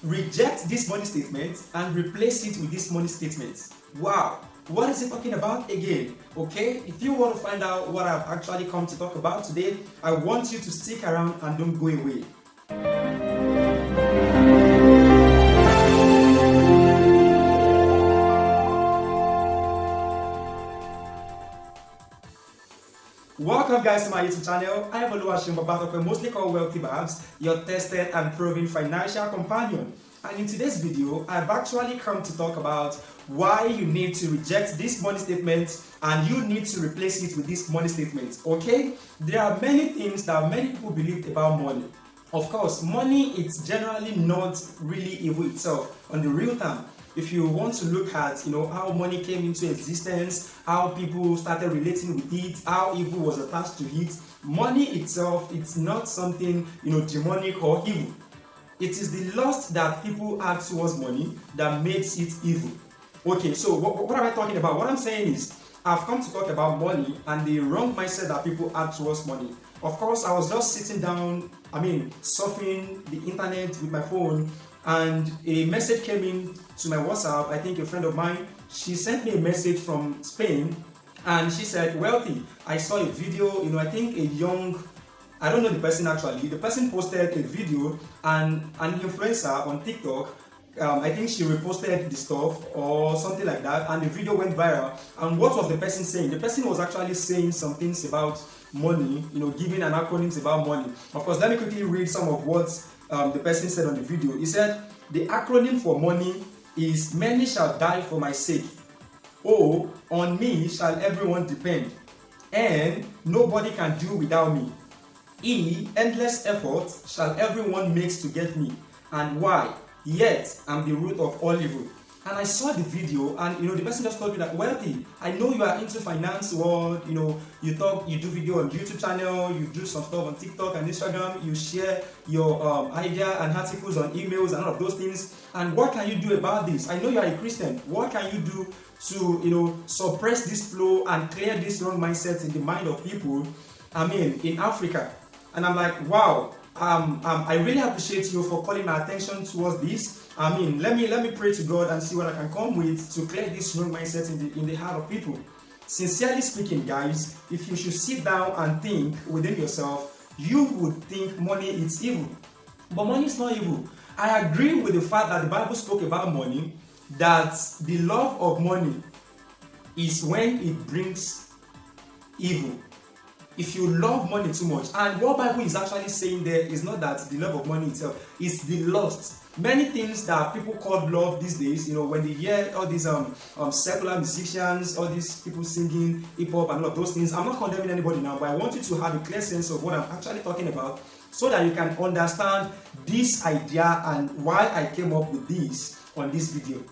reject this money statement and replace it with this money statement. Wow, what is it talking about again? Okay, if you want to find out what I've actually come to talk about today, I want you to stick around and don't go away. Welcome guys to my YouTube channel. I am Oluwaseun, mostly called Wealthy Babs, your tested and proven financial companion. And in today's video, I've actually come to talk about why you need to reject this money statement and you need to replace it with this money statement. Okay, there are many things that many people believe about money. Of course, money is generally not really evil itself on the real term. If you want to look at, how money came into existence, how people started relating with it, how evil was attached to it, money itself, it's not something, demonic or evil. It is the lust that people had towards money that makes it evil. Okay, so what am I talking about? What I'm saying is, I've come to talk about money and the wrong mindset that people had towards money. Of course, I was just sitting down, surfing the internet with my phone, and a message came in to my WhatsApp. I think a friend of mine, she sent me a message from Spain, and she said, Wealthy, I saw a video, I think I don't know the person actually. The person posted a video, and an influencer on TikTok, I think she reposted the stuff or something like that, and the video went viral. And what was the person saying? The person was actually saying some things about money, giving an acronym about money. Of course, let me quickly read some of what the person said on the video. He said, the acronym for money is many shall die for my sake. O, on me shall everyone depend. N, nobody can do without me. E, endless effort shall everyone makes to get me. And Y, yet I'm the root of all evil. And I saw the video, and the person just told me that, Wealthy, I know you are into finance world, you do video on YouTube channel, you do some stuff on TikTok and Instagram, you share your idea and articles on emails and all of those things. And what can you do about this? I know you are a Christian. What can you do to suppress this flow and clear this wrong mindset in the mind of people, in Africa? And I'm like, wow, I really appreciate you for calling my attention towards this. Let me pray to God and see what I can come with to clear this wrong mindset in the heart of people. Sincerely speaking, guys, if you should sit down and think within yourself, you would think money is evil. But money is not evil. I agree with the fact that the Bible spoke about money, that the love of money is when it brings evil. If you love money too much, and what Bible is actually saying there is not that the love of money itself, it's the lust. Many things that people call love these days, when they hear all these secular musicians, all these people singing hip hop and all of those things, I'm not condemning anybody now, but I want you to have a clear sense of what I'm actually talking about, so that you can understand this idea and why I came up with this on this video.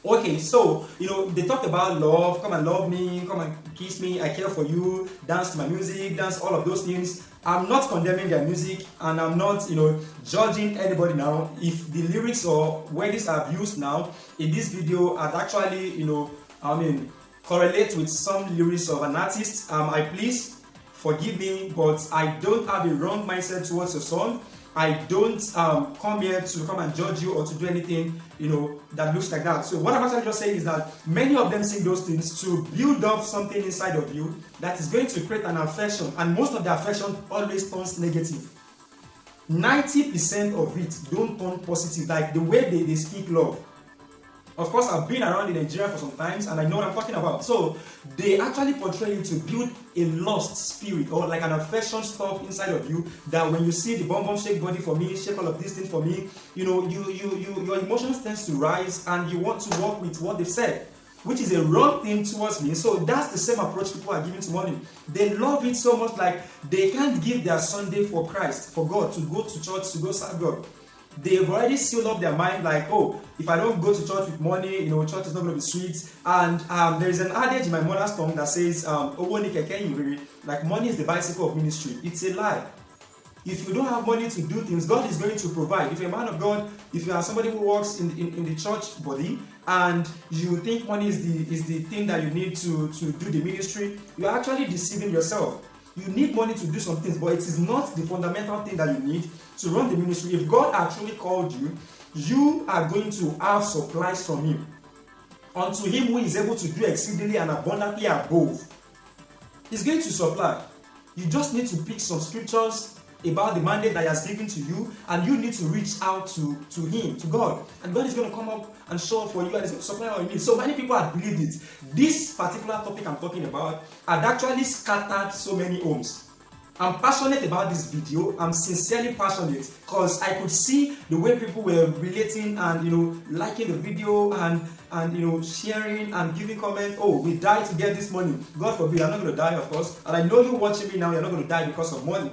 Okay, so they talked about love, come and love me, come and kiss me, I care for you, dance to my music, dance, all of those things. I'm not condemning their music, and I'm not judging anybody now. If the lyrics or words I've used now in this video are actually correlate with some lyrics of an artist, I please forgive me, but I don't have a wrong mindset towards your song. I don't come here to come and judge you or to do anything, that looks like that. So what I'm actually just saying is that many of them sing those things to build up something inside of you that is going to create an affection, and most of the affection always turns negative. 90% of it don't turn positive, like the way they speak love. Of course, I've been around in Nigeria for some times, and I know what I'm talking about. So they actually portray you to build a lust spirit, or like an affection stuff inside of you, that when you see the bum shake body for me, shake all of these things for me, your emotions tends to rise, and you want to work with what they've said, which is a wrong thing towards me. So that's the same approach people are giving to money. They love it so much, like they can't give their Sunday for Christ, for God, to go to church, to go serve God. They've already sealed up their mind, like, oh, if I don't go to church with money, church is not going to be sweet. And there is an adage in my mother's tongue that says, like, money is the bicycle of ministry. It's a lie. If you don't have money to do things, God is going to provide. If you're a man of God, if you are somebody who works in the church body, and you think money is the thing that you need to do the ministry, you're actually deceiving yourself. You need money to do some things, but it is not the fundamental thing that you need to run the ministry. If God actually called you you are going to have supplies from him. Unto him who is able to do exceedingly and abundantly above, he's going to supply. You just need to pick some scriptures about the mandate that he has given to you, and you need to reach out to him, to God, and God is going to come up and show up for you, and he's going to supply all you need. So many people have believed it. This particular topic I'm talking about had actually scattered so many homes. I'm passionate about this video. I'm sincerely passionate because I could see the way people were relating and liking the video and sharing and giving comments. Oh, we died to get this money. God forbid, I'm not going to die, of course. And I know you watching me now, you're not going to die because of money.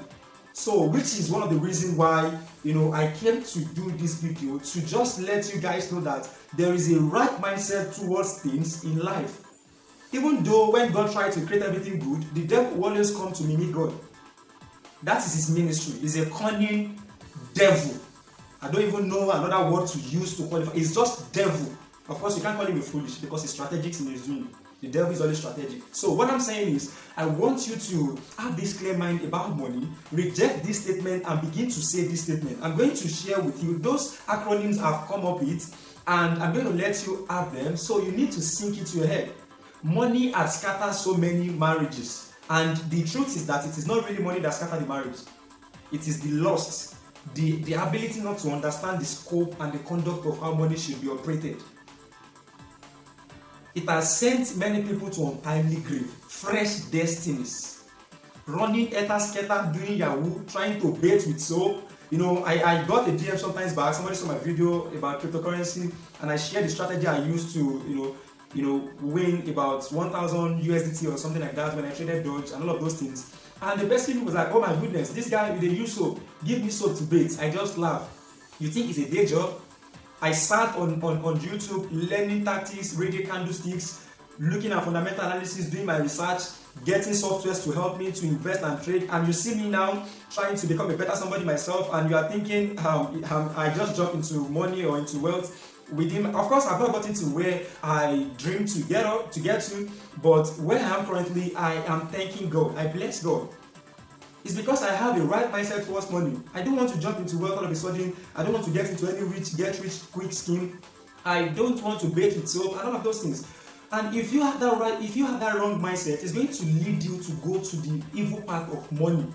So, which is one of the reasons why I came to do this video, to just let you guys know that there is a right mindset towards things in life. Even though when God tried to create everything good, the devil will always come to mimic God. That is his ministry. He's a cunning devil. I don't even know another word to use to qualify. It's just devil. Of course, you can't call him a foolish because he's strategic in his doing. The devil is always strategic. So what I'm saying is, I want you to have this clear mind about money, reject this statement and begin to say this statement. I'm going to share with you those acronyms I've come up with, and I'm going to let you have them. So you need to sink into your head. Money has scattered so many marriages. And the truth is that it is not really money that scattered the marriage. It is the lust, the ability not to understand the scope and the conduct of how money should be operated. It has sent many people to untimely grave, fresh destinies, running etasketa, doing yahoo, trying to bait with soap. I got a DM sometimes back. Somebody saw my video about cryptocurrency, and I shared the strategy I used to win about 1,000 USDT or something like that when I traded Doge and all of those things. And the best thing was like, oh my goodness, this guy with the use soap, give me soap to bait. I just laughed. You think it's a day job? I sat on YouTube learning tactics, radio candlesticks, looking at fundamental analysis, doing my research, getting softwares to help me to invest and trade. And you see me now trying to become a better somebody myself, and you are thinking I just jumped into money or into wealth within. Of course, I've not gotten to where I dream to get to, but where I am currently, I am thanking God. I bless God. It's because I have a right mindset towards money. I don't want to jump into wealth all of a sudden. I don't want to get into any get rich quick scheme. I don't want to bait with soap and all of those things. And if you have that wrong mindset, it's going to lead you to go to the evil path of money.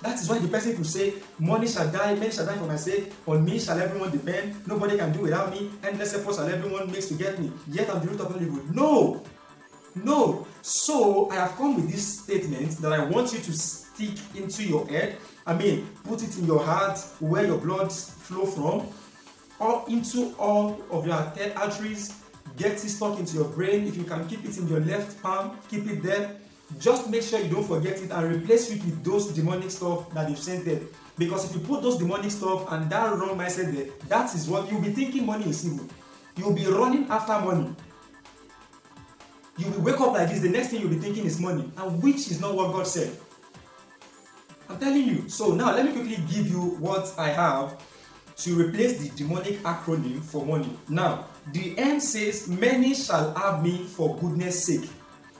That is why the person could say, money shall die, men shall die for my sake, on me shall everyone depend, nobody can do without me, endless efforts shall everyone makes to get me, yet I'm the root of all evil. No. So I have come with this statement that I want you to stick into your head. Put it in your heart where your blood flow from, or into all of your arteries. Get it stuck into your brain. If you can keep it in your left palm, keep it there. Just make sure you don't forget it and replace it with those demonic stuff that you've sent there. Because if you put those demonic stuff and that wrong mindset there, that is what you'll be thinking money is evil. You'll be running after money. You will wake up like this, the next thing you'll be thinking is money, and which is not what God said. I'm telling you. So now let me quickly give you what I have to replace the demonic acronym for money. Now, the M says, many shall have me for goodness sake.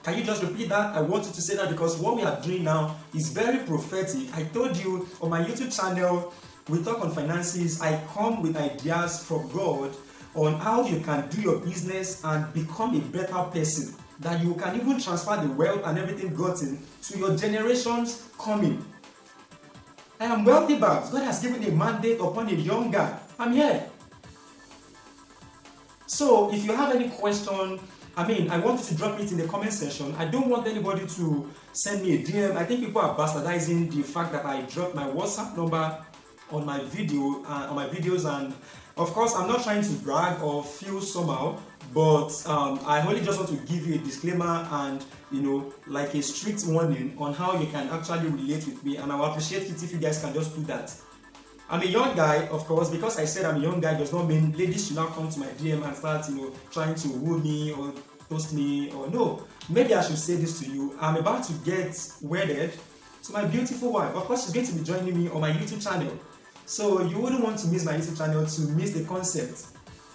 Can you just repeat that? I want you to say that because what we are doing now is very prophetic. I told you on my YouTube channel, we talk on finances. I come with ideas from God on how you can do your business and become a better person, that you can even transfer the wealth and everything gotten to your generations coming. I am wealthy, but God has given a mandate upon a young guy. I'm here. So if you have any question, I want you to drop it in the comment section. I don't want anybody to send me a DM. I think people are bastardizing the fact that I dropped my WhatsApp number on my video, on my videos, and of course, I'm not trying to brag or feel somehow, but I only just want to give you a disclaimer and like a strict warning on how you can actually relate with me, and I will appreciate it if you guys can just do that. I'm a young guy, of course. Because I said I'm a young guy does not mean ladies should not come to my DM and start, trying to woo me or toast me, or no. Maybe I should say this to you. I'm about to get wedded to my beautiful wife. Of course, she's going to be joining me on my YouTube channel. So you wouldn't want to miss my YouTube channel to miss the concept.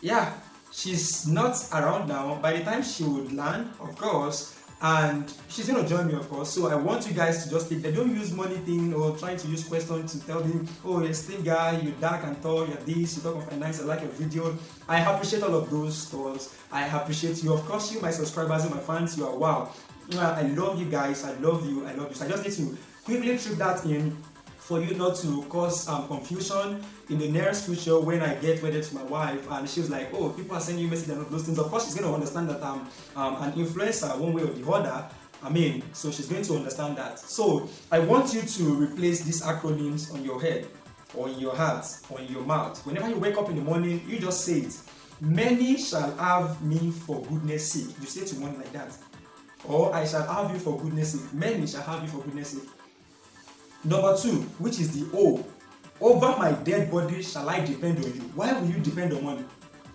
Yeah, she's not around now. By the time she would land, of course, and she's going to join me, of course. So I want you guys to just take that. Don't use money thing or trying to use questions to tell them, oh, you're a slim guy, you're dark and tall, you're this, you talk on finance, I like your video. I appreciate all of those stuff. I appreciate you. Of course, you, my subscribers, you, my fans, you are wow. I love you guys. I love you. I love you. So I just need to quickly trip that in for you not to cause confusion in the nearest future when I get wedded to my wife and she was like, oh, people are sending you messages and all those things. Of course, she's going to understand that I'm an influencer one way or the other. So she's going to understand that. So I want you to replace these acronyms on your head or in your heart or in your mouth. Whenever you wake up in the morning, you just say it. Many shall have me for goodness sake. You say to one like that. Or I shall have you for goodness sake. Many shall have you for goodness sake. Number 2, which is the O. Over my dead body shall I depend on you. Why will you depend on money?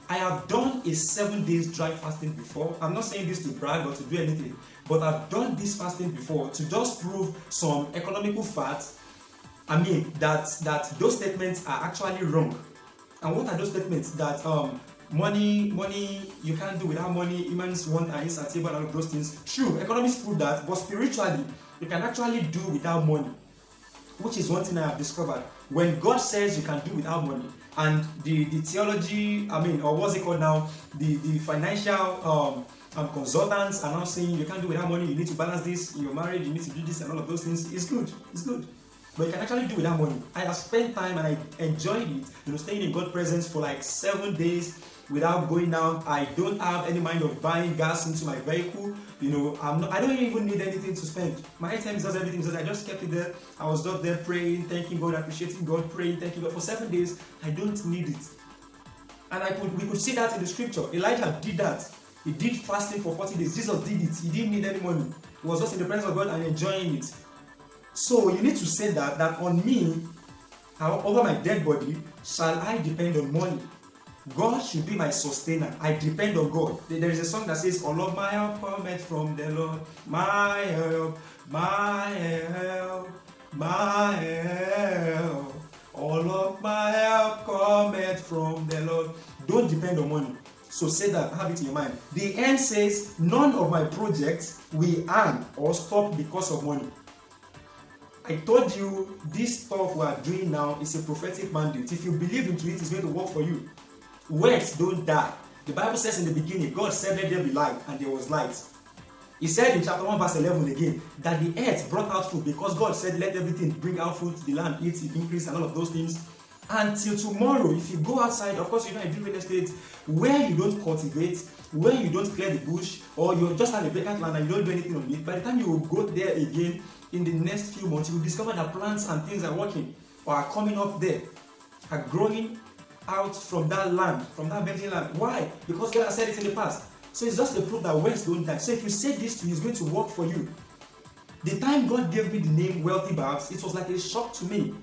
I have done a 7 days dry fasting before. I'm not saying this to brag or to do anything, but I've done this fasting before to just prove some economical facts. That those statements are actually wrong. And what are those statements? That money you can't do without money. Humans want and insatiable and all of those things. True, economists prove that, but spiritually you can actually do without money. Which is one thing I have discovered. When God says you can do without money, and the theology, or what's it called now, the financial consultants are now saying you can't do without money, you need to balance this in your marriage, you need to do this and all of those things. It's good. But you can actually do without money. I have spent time and I enjoyed it, staying in God's presence for like 7 days without going out. I don't have any mind of buying gas into my vehicle. I don't even need anything to spend. My ATM does everything. So I just kept it there. I was just there praying, thanking God, appreciating God, praying, thanking God. For 7 days, I don't need it. And we could see that in the scripture. Elijah did that. He did fasting for 40 days. Jesus did it. He didn't need any money. He was just in the presence of God and enjoying it. So you need to say that on me, over my dead body, shall I depend on money. God should be my sustainer. I depend on God. There is a song that says, all of my help cometh from the Lord. My help, my help, my help. All of my help cometh from the Lord. Don't depend on money. So say that, have it in your mind. The end says, none of my projects will end or stop because of money. I told you this stuff we are doing now is a prophetic mandate. If you believe into it, it's going to work for you. Words don't die. The Bible says in the beginning, God said, let there be light, and there was light. He said in chapter 1 verse 11 again, that the earth brought out fruit because God said, let everything bring out fruit, the land eats, it increase, and all of those things. Until tomorrow, if you go outside, of course, I do real estate, where you don't cultivate, where you don't clear the bush, or you just have a vacant land and you don't do anything on it, by the time you will go there again in the next few months, you will discover that plants and things are working or are coming up there, are growing out from that land, from that virgin land. Why? Because God has said it in the past. So it's just the proof that words don't die. So if you say this to you, it's going to work for you. The time God gave me the name Wealthy Babs, it was like a shock to me.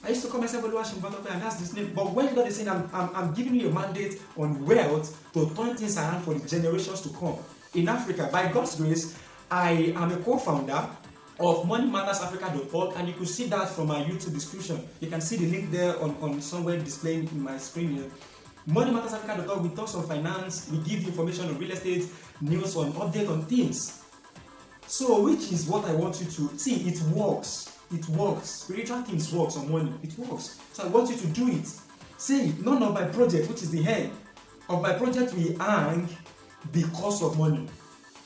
I used to call myself Oluwaseun, and that's this name. But when God is saying, I'm giving you a mandate on wealth to turn things around for the generations to come. In Africa, by God's grace, I am a co-founder of moneymattersafrica.org, and you could see that from my YouTube description. You can see the link there on somewhere displaying in my screen here. moneymattersafrica.org, we talk on finance, we give you information on real estate, news on update on things. So which is what I want you to see. It works. It works. Spiritual things works on money. It works. So I want you to do it. Say, none of my project, which is the head of my project, will hang because of money.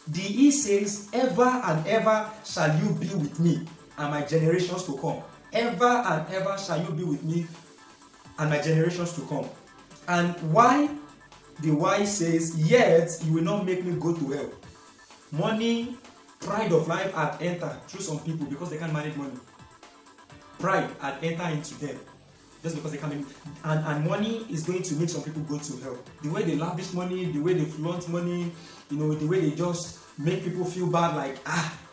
The E says, ever and ever shall you be with me and my generations to come. Ever and ever shall you be with me and my generations to come. And why? The Y says, yet you will not make me go to hell. Money, pride of life had entered through some people because they can't manage money. Pride had entered into them just because they can't manage. And money is going to make some people go to hell. The way they lavish money, the way they flaunt money, the way they just make people feel bad, like,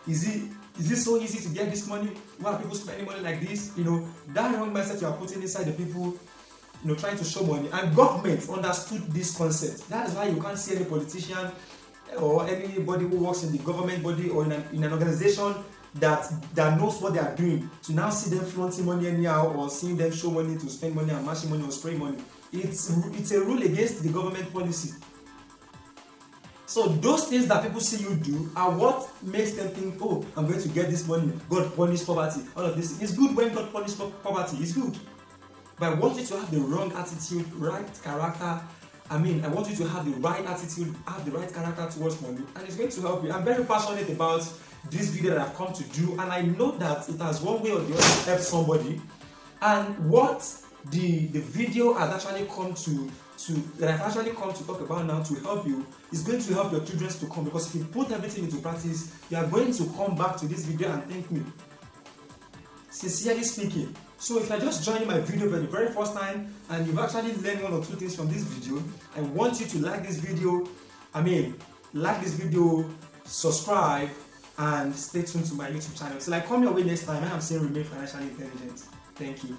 is it so easy to get this money? Why are people spending money like this? That wrong mindset you are putting inside the people, trying to show money. And government understood this concept. That is why you can't see any politician or anybody who works in the government body or in an organization that knows what they are doing, to now see them flaunting money anyhow or seeing them show money to spend money and mashing money or spraying money. It's a rule against the government policy. So those things that people see you do are what makes them think, oh, I'm going to get this money. God punish poverty. All of this. It's good when God punish poverty. It's good. But I want you to have the wrong attitude, right character. I want you to have the right attitude, have the right character towards money, and it's going to help you. I'm very passionate about this video that I've come to do, and I know that it has one way or the other helped somebody. And what the video has actually come to that I've actually come to talk about now to help you is going to help your children to come, because if you put everything into practice, you are going to come back to this video and thank me. Sincerely speaking. So if you're just joining my video for the very first time and you've actually learned one or two things from this video, I want you to like this video. Like this video, subscribe, and stay tuned to my YouTube channel. So come your way next time. I am saying remain financially intelligent. Thank you.